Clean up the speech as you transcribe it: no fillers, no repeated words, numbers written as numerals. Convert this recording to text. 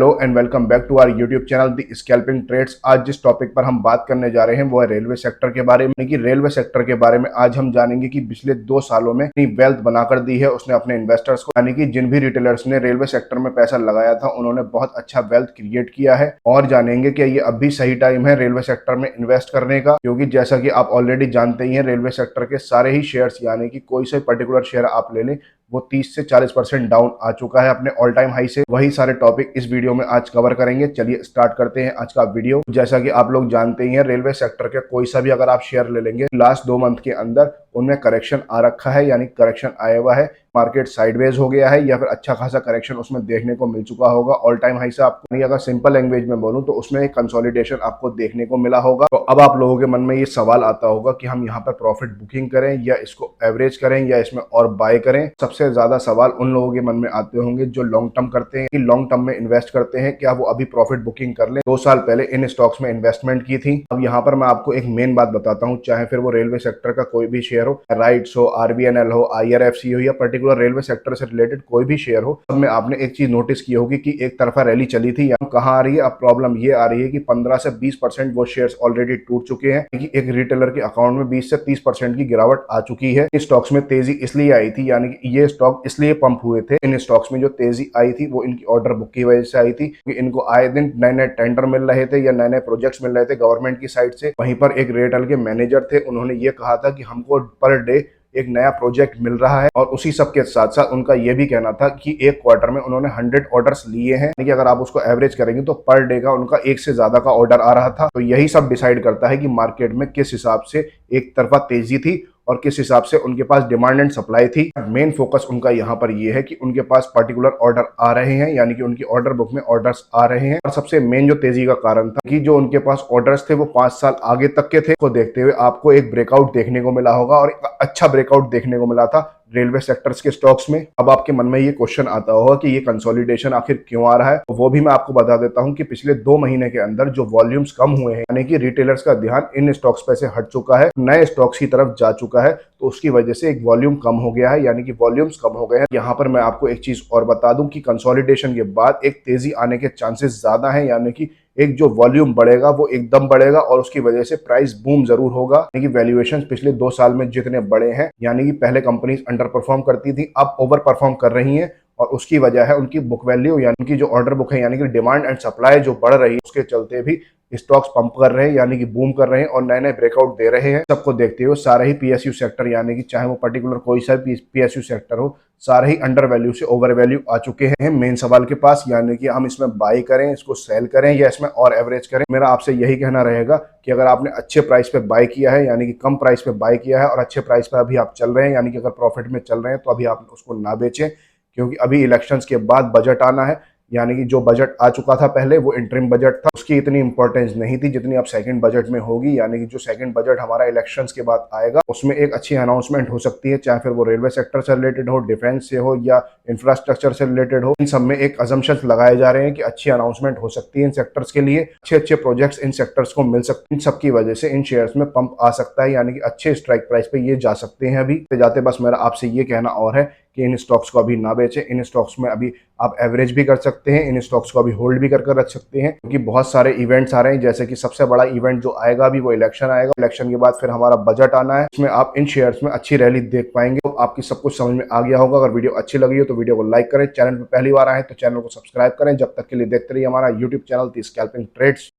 Hello and welcome back to our YouTube channel the scalping trades. आज जिस topic पर हम बात करने जा रहे हैं वो है रेलवे सेक्टर के बारे में। कि रेलवे सेक्टर के बारे में आज हम जानेंगे कि पिछले 2 सालों में इतनी वेल्थ बनाकर दी है उसने अपने इन्वेस्टर्स को, यानी कि जिन भी रिटेलर्स ने रेलवे सेक्टर में पैसा लगाया था उन्होंने बहुत अच्छा वेल्थ क्रिएट किया है। और जानेंगे कि ये अब भी सही टाइम है रेलवे सेक्टर में इन्वेस्ट करने का, क्योंकि जैसा कि आप ऑलरेडी जानते ही हैं रेलवे सेक्टर के सारे ही शेयर्स, यानी कि कोई से पर्टिकुलर शेयर आप ले लें, वो 30 से 40% डाउन आ चुका है अपने ऑल टाइम हाई से। वही सारे टॉपिक इस वीडियो में आज कवर करेंगे। चलिए स्टार्ट करते हैं आज का वीडियो। जैसा कि आप लोग जानते ही हैं रेलवे सेक्टर के कोई सा भी अगर आप शेयर ले लेंगे लास्ट 2 मंथ के अंदर उनमें करेक्शन आ रखा है, यानी करेक्शन आया हुआ है, मार्केट साइडवेज हो गया है या फिर अच्छा खासा करेक्शन उसमें देखने को मिल चुका होगा ऑल टाइम हाई से। आपको अगर सिंपल लैंग्वेज में बोलूं तो उसमें एक कंसोलिडेशन आपको देखने को मिला होगा। तो अब आप लोगों के मन में ये सवाल आता होगा कि हम यहाँ पर प्रॉफिट बुकिंग करें या इसको एवरेज करें या इसमें और बाय करें। सबसे ज्यादा सवाल उन लोगों के मन में आते होंगे जो लॉन्ग टर्म करते हैं, कि लॉन्ग टर्म में इन्वेस्ट करते हैं, क्या वो अभी प्रॉफिट बुकिंग कर लें। 2 साल पहले इन स्टॉक्स में इन्वेस्टमेंट की थी। अब यहाँ पर मैं आपको एक मेन बात बताता हूँ, चाहे फिर वो रेलवे सेक्टर का कोई भी शेयर हो, राइट्स हो, आरबीएनएल हो, आईआरएफसी हो या पर्टिकुलर रेलवे सेक्टर से रिलेटेड कोई भी शेयर हो, सब में आपने एक चीज नोटिस की होगी कि एक तरफा रैली चली थी। कहाँ आ रही है अब प्रॉब्लम? ये आ रही है कि 15 से 20% वो शेयर्स ऑलरेडी टूट चुके हैं, कि एक रिटेलर के अकाउंट में 20 से 30% की गिरावट आ चुकी है। इन स्टॉक्स में तेजी इसलिए आई थी, यानी कि ये स्टॉक इसलिए पंप हुए थे। इन स्टॉक्स में जो तेजी आई थी वो इनकी ऑर्डर बुक की वजह से आई थी, कि इनको आए दिन नए नए टेंडर मिल रहे थे या नए नए प्रोजेक्ट्स मिल रहे थे गवर्नमेंट की साइड से। वहीं पर एक रेलटेल के मैनेजर थे, उन्होंने ये कहा था कि हमको पर डे एक नया प्रोजेक्ट मिल रहा है। और उसी सब के साथ साथ उनका यह भी कहना था कि एक क्वार्टर में उन्होंने 100 ऑर्डर्स लिए हैं, यानी कि अगर आप उसको एवरेज करेंगे तो पर डे का उनका 1 से ज्यादा का ऑर्डर आ रहा था। तो यही सब डिसाइड करता है कि मार्केट में किस हिसाब से एक तरफा तेजी थी और किस हिसाब से उनके पास डिमांड एंड सप्लाई थी। मेन फोकस उनका यहाँ पर ये है कि उनके पास पर्टिकुलर ऑर्डर आ रहे हैं, यानी कि उनकी ऑर्डर बुक में ऑर्डर्स आ रहे हैं। और सबसे मेन जो तेजी का कारण था कि जो उनके पास ऑर्डर्स थे वो 5 साल आगे तक के थे, को देखते हुए आपको एक ब्रेकआउट देखने को मिला होगा, और एक अच्छा ब्रेकआउट देखने को मिला था रेलवे सेक्टर्स के स्टॉक्स में। अब आपके मन में ये क्वेश्चन आता होगा कि ये कंसोलिडेशन आखिर क्यों आ रहा है, तो वो भी मैं आपको बता देता हूं कि पिछले 2 महीने के अंदर जो वॉल्यूम्स कम हुए हैं, यानी कि रिटेलर्स का ध्यान इन स्टॉक्स पे से हट चुका है, नए स्टॉक्स की तरफ जा चुका है, तो उसकी वजह से एक वॉल्यूम कम हो गया है, यानी कि वॉल्यूम्स कम हो गए हैं। यहाँ पर मैं आपको एक चीज और बता दूं कि कंसोलिडेशन के बाद एक तेजी आने के चांसेस ज्यादा है, यानी कि एक जो वॉल्यूम बढ़ेगा वो एकदम बढ़ेगा और उसकी वजह से प्राइस बूम जरूर होगा। यानी कि वैल्यूएशन पिछले 2 साल में जितने बड़े हैं, यानी कि पहले कंपनीज अंडर परफॉर्म करती थी, अब ओवर परफॉर्म कर रही हैं, और उसकी वजह है उनकी बुक वैल्यू, यानी उनकी जो ऑर्डर बुक है, यानी कि डिमांड एंड सप्लाई जो बढ़ रही है, उसके चलते भी स्टॉक्स पंप कर रहे हैं, यानी कि बूम कर रहे हैं और नए नए ब्रेकआउट दे रहे हैं। सबको देखते हुए सारे ही पीएसयू सेक्टर, यानी कि चाहे वो पर्टिकुलर कोई सा भी पीएसयू सेक्टर हो, सारे ही अंडर वैल्यू से ओवर वैल्यू आ चुके हैं मेन सवाल के पास, यानी कि हम इसमें बाई करें, इसको सेल करें या इसमें और एवरेज करें। मेरा आपसे यही कहना रहेगा कि अगर आपने अच्छे प्राइस पे बाय किया है, यानी कि कम प्राइस पे बाय किया है और अच्छे प्राइस पे अभी आप चल रहे हैं, यानी कि अगर प्रॉफिट में चल रहे हैं, तो अभी आप उसको ना बेचें, क्योंकि अभी इलेक्शंस के बाद बजट आना है। यानी कि जो बजट आ चुका था पहले वो इंटरिम बजट था, उसकी इतनी इंपॉर्टेंस नहीं थी जितनी अब सेकंड बजट में होगी। यानी कि जो सेकंड बजट हमारा इलेक्शंस के बाद आएगा उसमें एक अच्छी अनाउंसमेंट हो सकती है, चाहे फिर वो रेलवे सेक्टर से रिलेटेड हो, डिफेंस से हो या इंफ्रास्ट्रक्चर से रिलेटेड हो। इन सब में एक अजम्पशंस लगाए जा रहे हैं कि अच्छी अनाउंसमेंट हो सकती है इन सेक्टर्स के लिए, अच्छे अच्छे प्रोजेक्ट्स इन सेक्टर्स को मिल सकते हैं। इन सबकी वजह से इन शेयर्स में पंप आ सकता है, यानी कि अच्छे स्ट्राइक प्राइस पे ये जा सकते हैं। अभी जाते बस मेरा आपसे ये कहना और है कि इन स्टॉक्स को अभी ना बेचें। इन स्टॉक्स में अभी आप एवरेज भी कर सकते हैं, इन स्टॉक्स को अभी होल्ड भी कर रख सकते हैं, क्योंकि बहुत सारे इवेंट्स आ रहे हैं। जैसे कि सबसे बड़ा इवेंट जो आएगा अभी वो इलेक्शन आएगा, इलेक्शन के बाद फिर हमारा बजट आना है, इसमें आप इन शेयर्स में अच्छी रैली देख पाएंगे। तो आपकी सब कुछ समझ में आ गया होगा। अगर वीडियो अच्छी लगी हो तो वीडियो को लाइक करें, चैनल पर पहली बार आए तो चैनल को सब्सक्राइब करें। जब तक के लिए देखते रहिए हमारा YouTube channel the scalping trades.